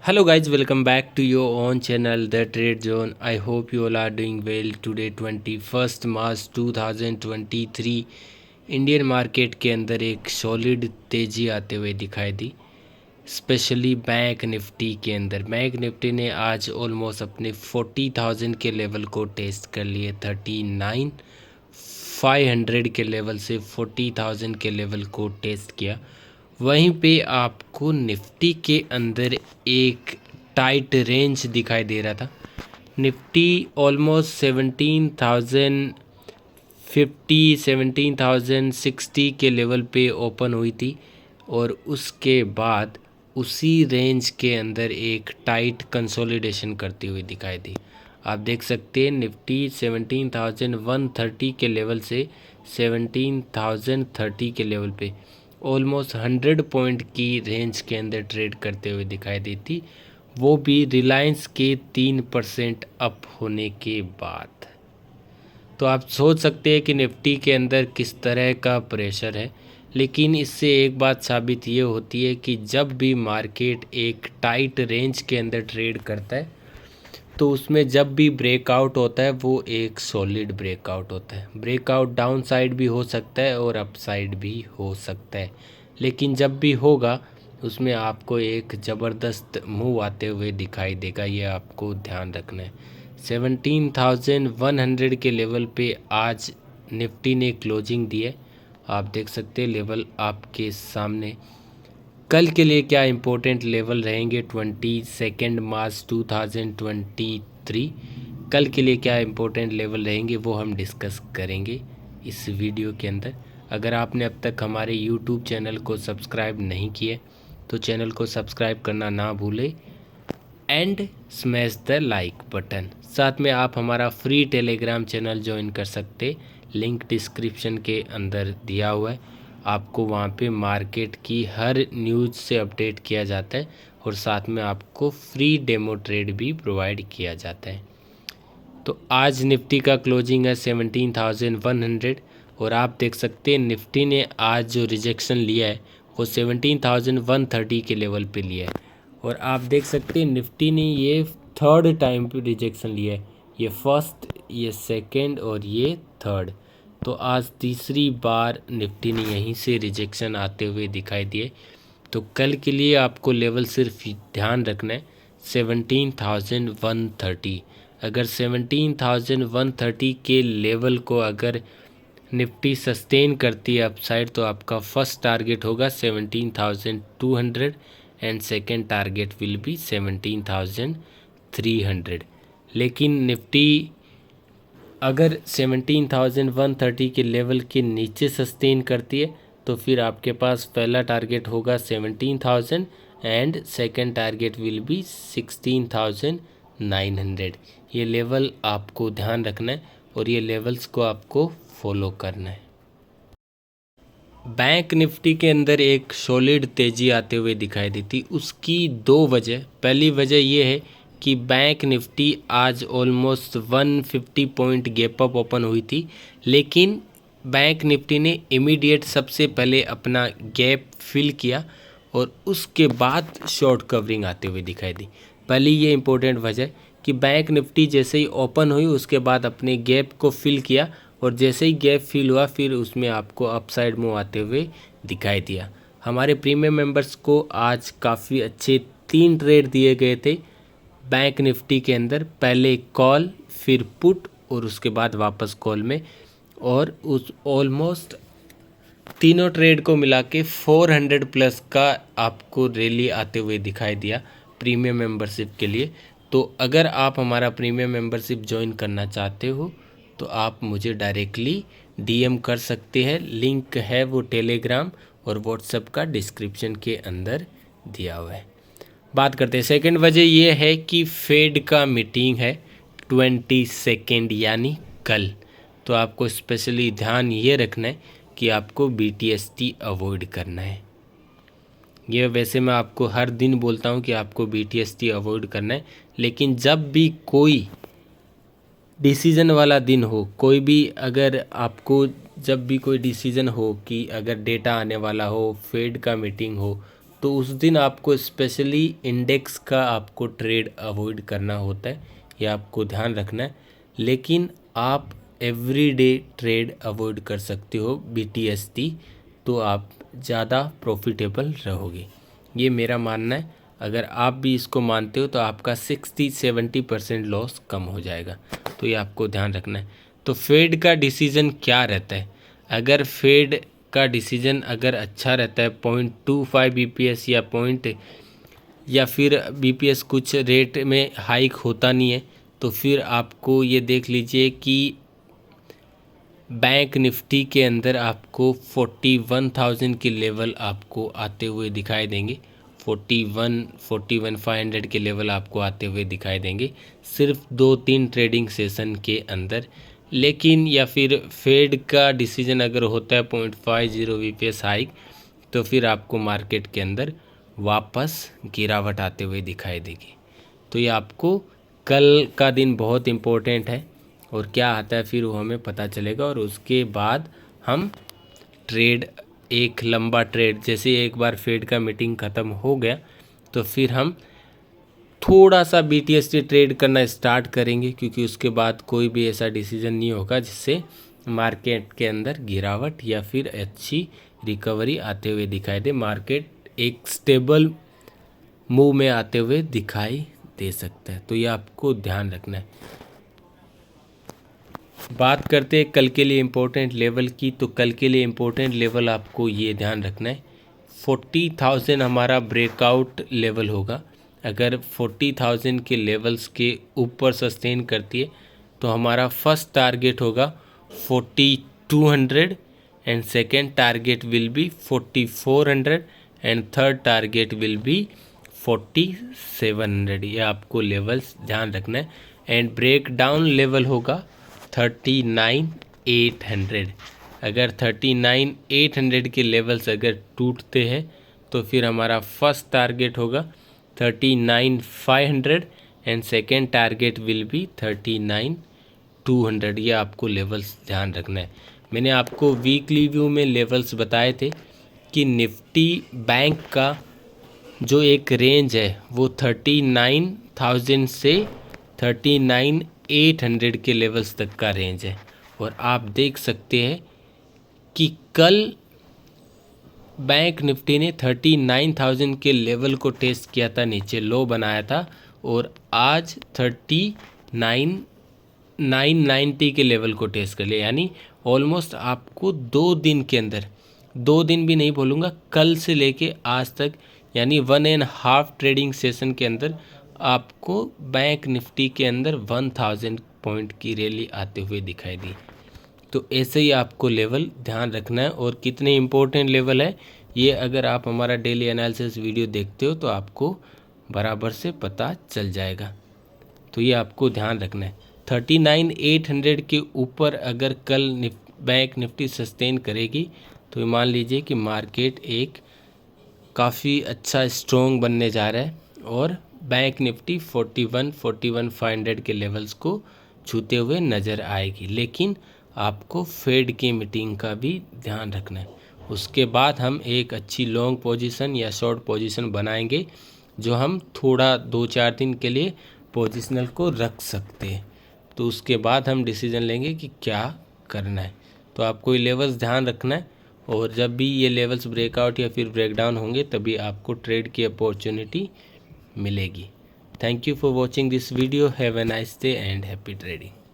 Hello guys, welcome back to your own channel The Trade Zone. I hope you all are doing well. Today 21st March 2023 Indian market के अंदर एक solid तेज़ी आते हुए दिखाई दी, specially bank Nifty के अंदर। बैंक निफ्टी ने आज ऑलमोस्ट अपने 40,000 के लेवल को टेस्ट कर लिए। 39,500 के लेवल से 40,000 के लेवल को टेस्ट किया। वहीं पे आपको निफ्टी के अंदर एक टाइट रेंज दिखाई दे रहा था। निफ्टी ऑलमोस्ट 17,050 17,060 के लेवल पे ओपन हुई थी और उसके बाद उसी रेंज के अंदर एक टाइट कंसोलिडेशन करती हुई दिखाई दी। आप देख सकते हैं निफ्टी 17,130 के लेवल से 17,030 के लेवल पे ऑलमोस्ट 100 पॉइंट की रेंज के अंदर ट्रेड करते हुए दिखाई दी थी, वो भी रिलायंस के 3% अप होने के बाद। तो आप सोच सकते हैं कि निफ्टी के अंदर किस तरह का प्रेशर है, लेकिन इससे एक बात साबित ये होती है कि जब भी मार्केट एक टाइट रेंज के अंदर ट्रेड करता है तो उसमें जब भी ब्रेकआउट होता है वो एक सॉलिड ब्रेकआउट होता है। ब्रेकआउट डाउन साइड भी हो सकता है और अप साइड भी हो सकता है, लेकिन जब भी होगा उसमें आपको एक ज़बरदस्त मूव आते हुए दिखाई देगा। ये आपको ध्यान रखना है। 17,100 के लेवल पे आज निफ्टी ने क्लोजिंग दी है। आप देख सकते हैं लेवल आपके सामने। कल के लिए क्या इम्पोर्टेंट लेवल रहेंगे 22 मार्च 2023, कल के लिए क्या इम्पोर्टेंट लेवल रहेंगे वो हम डिस्कस करेंगे इस वीडियो के अंदर। अगर आपने अब तक हमारे यूट्यूब चैनल को सब्सक्राइब नहीं किए तो चैनल को सब्सक्राइब करना ना भूलें and smash the like button. साथ में आप हमारा फ्री टेलीग्राम चैनल ज्वाइन कर सकते, लिंक डिस्क्रिप्शन के अंदर दिया हुआ है। आपको वहाँ पे मार्केट की हर न्यूज़ से अपडेट किया जाता है और साथ में आपको फ्री डेमो ट्रेड भी प्रोवाइड किया जाता है। तो आज निफ्टी का क्लोजिंग है 17,100 और आप देख सकते हैं निफ्टी ने आज जो रिजेक्शन लिया है वो 17,130 के लेवल पे लिया है। और आप देख सकते हैं निफ्टी ने ये थर्ड टाइम पे रिजेक्शन लिया है। ये फर्स्ट, ये सेकंड और ये थर्ड। तो आज तीसरी बार निफ्टी ने यहीं से रिजेक्शन आते हुए दिखाई दिए। तो कल के लिए आपको लेवल सिर्फ ध्यान रखना है 17,130। अगर 17,130 के लेवल को अगर निफ्टी सस्टेन करती है अपसाइड तो आपका फर्स्ट टारगेट होगा 17,200 and second target will be 17,300। लेकिन निफ्टी अगर 17,130 के लेवल के नीचे सस्टेन करती है तो फिर आपके पास पहला टारगेट होगा 17,000 and second target will be 16,900। ये लेवल आपको ध्यान रखना है और ये लेवल्स को आपको फॉलो करना है। बैंक निफ्टी के अंदर एक सॉलिड तेज़ी आते हुए दिखाई दी थी। उसकी दो वजह, पहली वजह ये है कि बैंक निफ्टी आज almost 150 point gap up open हुई थी, लेकिन बैंक निफ्टी ने इमीडिएट सबसे पहले अपना गैप फिल किया और उसके बाद शॉर्ट कवरिंग आते हुए दिखाई दी। पहली ये इम्पोर्टेंट वजह कि बैंक निफ्टी जैसे ही ओपन हुई उसके बाद अपने गैप को फिल किया और जैसे ही गैप फिल हुआ फिर उसमें आपको अपसाइड मूव आते हुए दिखाई दिया। हमारे प्रीमियम मेंबर्स को आज काफ़ी अच्छे 3 ट्रेड दिए गए थे बैंक निफ्टी के अंदर। पहले कॉल, फिर पुट और उसके बाद वापस कॉल में, और उस ऑलमोस्ट तीनों ट्रेड को मिला के 400 प्लस का आपको रैली आते हुए दिखाई दिया प्रीमियम मेंबरशिप के लिए। तो अगर आप हमारा प्रीमियम मेंबरशिप ज्वाइन करना चाहते हो तो आप मुझे डायरेक्टली डीएम कर सकते हैं। लिंक है वो टेलीग्राम और व्हाट्सएप का डिस्क्रिप्शन के अंदर दिया हुआ है। बात करते हैं सेकंड वजह ये है कि फेड का मीटिंग है 22 यानी कल। तो आपको स्पेशली ध्यान ये रखना है कि आपको BTST अवॉइड करना है। ये वैसे मैं आपको हर दिन बोलता हूँ कि आपको BTST अवॉइड करना है, लेकिन जब भी कोई डिसीज़न वाला दिन हो, कोई भी अगर आपको जब भी कोई डिसीज़न हो कि अगर डेटा आने वाला हो, फेड का मीटिंग हो, तो उस दिन आपको स्पेशली इंडेक्स का आपको ट्रेड अवॉइड करना होता है, या आपको ध्यान रखना है। लेकिन आप एवरीडे ट्रेड अवॉइड कर सकते हो BTST, तो आप ज़्यादा प्रॉफिटेबल रहोगे, ये मेरा मानना है। अगर आप भी इसको मानते हो तो आपका 60-70% लॉस कम हो जाएगा, तो ये आपको ध्यान रखना है। तो फेड का डिसीजन क्या रहता है? अगर फेड का डिसीजन अगर अच्छा रहता है 0.25 BPS या फिर BPS कुछ रेट में हाइक होता नहीं है, तो फिर आपको ये देख लीजिए कि बैंक निफ्टी के अंदर आपको 41,000 के लेवल आपको आते हुए दिखाई देंगे। 41,500 के लेवल आपको आते हुए दिखाई देंगे सिर्फ 2-3 ट्रेडिंग सेशन के अंदर। लेकिन या फिर फेड का डिसीजन अगर होता है 0.50 BPS हाइक, तो फिर आपको मार्केट के अंदर वापस गिरावट आते हुए दिखाई देगी। तो ये आपको कल का दिन बहुत इम्पोर्टेंट है, और क्या आता है फिर वो हमें पता चलेगा। और उसके बाद हम ट्रेड, एक लंबा ट्रेड, जैसे एक बार फेड का मीटिंग ख़त्म हो गया तो फिर हम थोड़ा सा BTST ट्रेड करना स्टार्ट करेंगे, क्योंकि उसके बाद कोई भी ऐसा डिसीजन नहीं होगा जिससे मार्केट के अंदर गिरावट या फिर अच्छी रिकवरी आते हुए दिखाई दे। मार्केट एक स्टेबल मूव में आते हुए दिखाई दे सकता है, तो ये आपको ध्यान रखना है। बात करते हैं कल के लिए इम्पोर्टेंट लेवल की, तो कल के लिए इम्पोर्टेंट लेवल आपको ये ध्यान रखना है 40,000 हमारा ब्रेकआउट लेवल होगा। अगर 40,000 के लेवल्स के ऊपर सस्टेन करती है तो हमारा फर्स्ट टारगेट होगा 4200 and second target will be 4400 and third target will be 4700। ये आपको लेवल्स ध्यान रखना है। एंड ब्रेक डाउन लेवल होगा 39,800। अगर 39,800 के लेवल्स अगर टूटते हैं तो फिर हमारा फर्स्ट टारगेट होगा 39,500 and second target will be 39,200। ये आपको लेवल्स ध्यान रखना है। मैंने आपको वीकली व्यू में लेवल्स बताए थे कि निफ्टी बैंक का जो एक रेंज है वो 39,000 से 39,800 के लेवल्स तक का रेंज है। और आप देख सकते हैं कि कल बैंक निफ्टी ने 39,000 के लेवल को टेस्ट किया था, नीचे लो बनाया था, और आज 39,990 के लेवल को टेस्ट कर लिया। यानी ऑलमोस्ट आपको 2 दिन के अंदर, 2 दिन भी नहीं बोलूँगा, कल से लेके आज तक, यानी 1.5 ट्रेडिंग सेशन के अंदर आपको बैंक निफ्टी के अंदर 1000 पॉइंट की रैली आते हुए दिखाई दी। तो ऐसे ही आपको लेवल ध्यान रखना है। और कितने इम्पोर्टेंट लेवल है ये अगर आप हमारा डेली एनालिसिस वीडियो देखते हो तो आपको बराबर से पता चल जाएगा। तो ये आपको ध्यान रखना है। 39,800 के ऊपर अगर कल बैंक निफ्टी सस्टेन करेगी तो मान लीजिए कि मार्केट एक काफ़ी अच्छा स्ट्रॉन्ग बनने जा रहा है, और बैंक निफ्टी 41,500 के लेवल्स को छूते हुए नज़र आएगी। लेकिन आपको फेड की मीटिंग का भी ध्यान रखना है। उसके बाद हम एक अच्छी लॉन्ग पोजीशन या शॉर्ट पोजीशन बनाएंगे, जो हम थोड़ा 2-4 दिन के लिए पोजिशनल को रख सकते हैं। तो उसके बाद हम डिसीजन लेंगे कि क्या करना है। तो आपको ये लेवल्स ध्यान रखना है, और जब भी ये लेवल्स ब्रेकआउट या फिर ब्रेकडाउन होंगे तभी आपको ट्रेड की अपॉर्चुनिटी मिलेगी। Thank you for watching this video. Have a nice day and happy trading.